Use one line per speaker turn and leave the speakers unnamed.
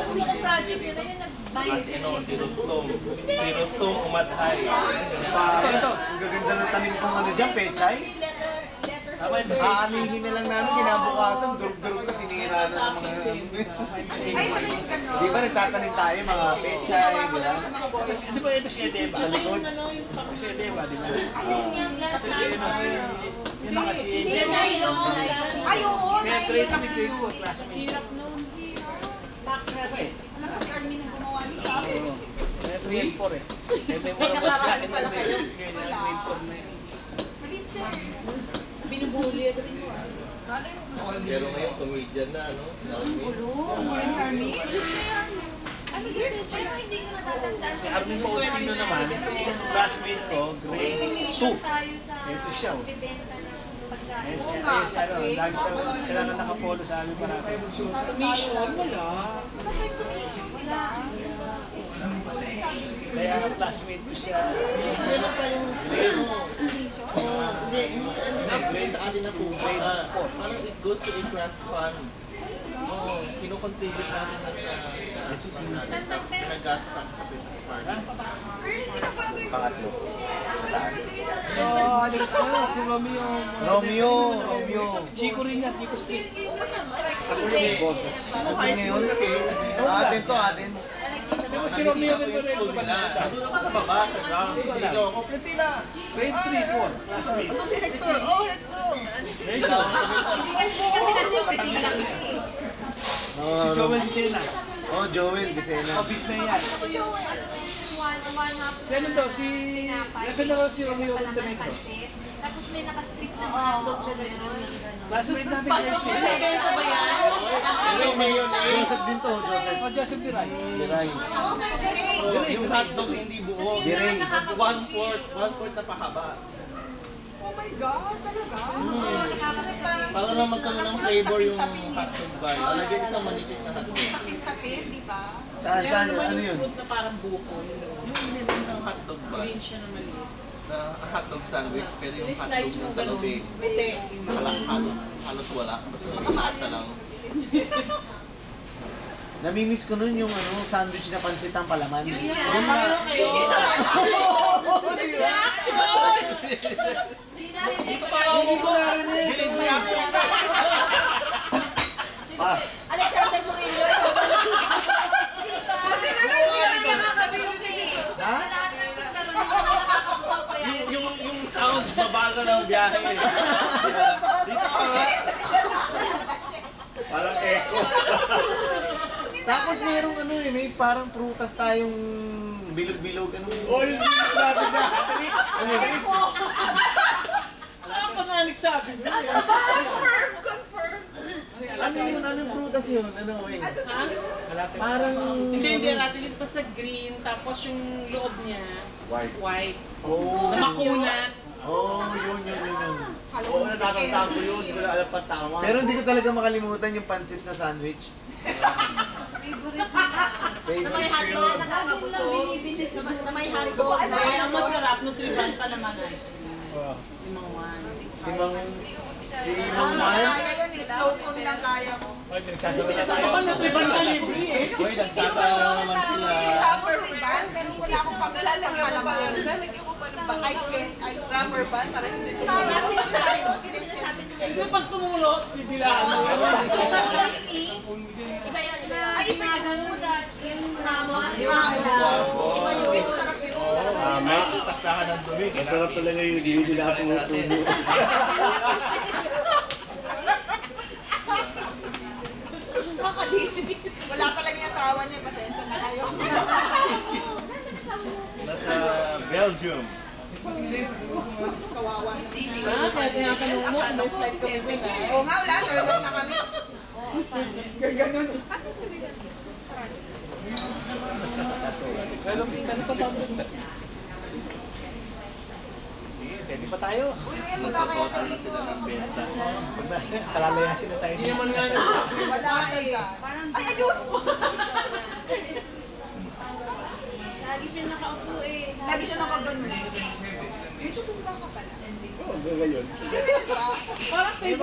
gusto kong project nila yung nag-bias.
Si Rustong. Si Rustong umathay.
Ito. Ang gaganda ng tanim kong ano dyan, pechay. Aanihin na lang namin, kinabukasan, durug-durug na sinira na ng mga... Di ba nagtatanim tayo, mga pechay, di ba?
Di ba ito si Edeva?
Sa likod.
Si Edeva, di ba? Yun na kasi.
Ay, oo!
Kaya trade kami trade ko, classmate.
Hirap noon. Alam ko si Armin ang gumawa niya sa akin.
Kaya grade 4 eh. Kaya may mga mas ka, and then may grade 4 na yun.
Malit siya. Binubuli agad mo ah.
Pero ngayon, comedian na, no?
Ang gulo ni Armin?
Ano ganyan siya? Hindi ko natatandaan
Si
siya.
Armin Faustino naman, classmate ko, grade 2.
Tayo sa
Ito siya.
bibenta ng pagkain.
Ayun siya, lagi siya lang ang nakapolo sa amin parati.
Commission? Wala. Wala tayong commission. Wala.
Kaya classmate ko siya.
Meron tayong grade sa atin na po. Parang it goes to a class fund. Oo, kinocontribute namin lang sa nag-gastos namin sa Christmas party.
Pangatlo.
Oh, si Romeo.
Romeo.
Chico rin yan, Chico Street.
Ako yung boses.
Ano high school kasi?
Atin to, atin.
Si Romeo rin
Yung school nila. Nandun ako sa baba, sa ground. Dito ako, please sila.
Grade 3, 4, classmate.
Ito si Hector. Oh, Hector.
Rachel.
Hindi kami kasi pagkita kasi.
Si Joel Dicena.
Oh, Joel, Gisena.
Kabit na yan.
One half.
Si ano daw, si... Nasa na si Romeo Montenegro.
Tapos may nakastrip na hotdog na gano'n.
Classmate natin grade 3.
Benta ba yan?
Joseph din to, Joseph.
Oh, Joseph Diray.
Diray.
Oh my God.
Oh, yung hotdog hindi buo.
Diray.
One-fourth na pahaba.
Oh my God, talaga?
Para lang magkaroon ng flavor yung hotdog ba. Lalagyan isang manipis na hotdog.
Sapin-sapin, di ba?
Saan? Ano yun?
na parang buko.
Yung nilin ng hotdog ba?
Green siya na maliit.
Na hotdog sandwich, pero yung hotdog mo sa loob eh,
Buti.
halos wala. Basta yung lasa lang.
Namimiss ko nun yung ano, sandwich na pansit ang palaman.
Reaction!
Hindi ko narinig.
Alexander Murillo. Buti na lang hindi na nakakabili. Sa lahat ng naglaro
Yung sound, mabagal ng biyahe. Dito ka nga. Parang echo.
Tapos mayroong ano eh, may parang prutas tayong bilog-bilog. Ano?
Oy, grabe na.
Ano yun?
Wala pa na nagsabi. Confirm! Confirm!
Ano yun? Anong prutas yun? Ano eh? Parang...
Hindi natin ito sa green, tapos yung loob niya, white.
Oh,
Na makunat.
yun.
Oo, natatandaan ko yun. Hindi ko na alam pa tama.
Pero hindi ko talaga makalimutan yung pansit na sandwich.
Favorite nila. Na may hotdog. Nakakabusog. lang binibili na may hotdog.
Kaya ang masarap, nutriban pa naman ice cream. Si Mang Juan.
Si Mang... Si Mang Mar.
yun eh, slow ko lang kaya ko.
Ay, pinagsasabi na tayo.
nutriban sa libre eh.
Uy, nagsasala naman sila.
Rubber band, pero wala akong pagkakalaman.
Lalagyan ko pa ng bang
Ice cream, ice cream.
rubber band para hindi ito.
Kasi sa'yo,
Hindi pag tumulot, bibilaan mo.
Iba yan. Iba yung ganun sa yung ramos.
Iba yun, sarap yun.
Tama, saksakan ng dumi.
Masarap talaga yung hindi na tumutubo.
Wala talaga yung asawa niya, pasensya na kayo.
Nasa Belgium.
Kawawa.
Kaya tinatanong mo kung may flight kami din ah.
Oo nga, wala, nervous na kami. Ganun.
Pwede pa tayo.
Uy, ngayon magkakaya ka
Total na
dito.
sila ng benta.
Kalalayasin na tayo. Hindi naman nga
Wala siya dyan. Ay, ayun!
Lagi siya nakaupo eh.
Lagi siya nakaganon. Medyo tumba ka pala.
Oo, gagayon.
Parang favorite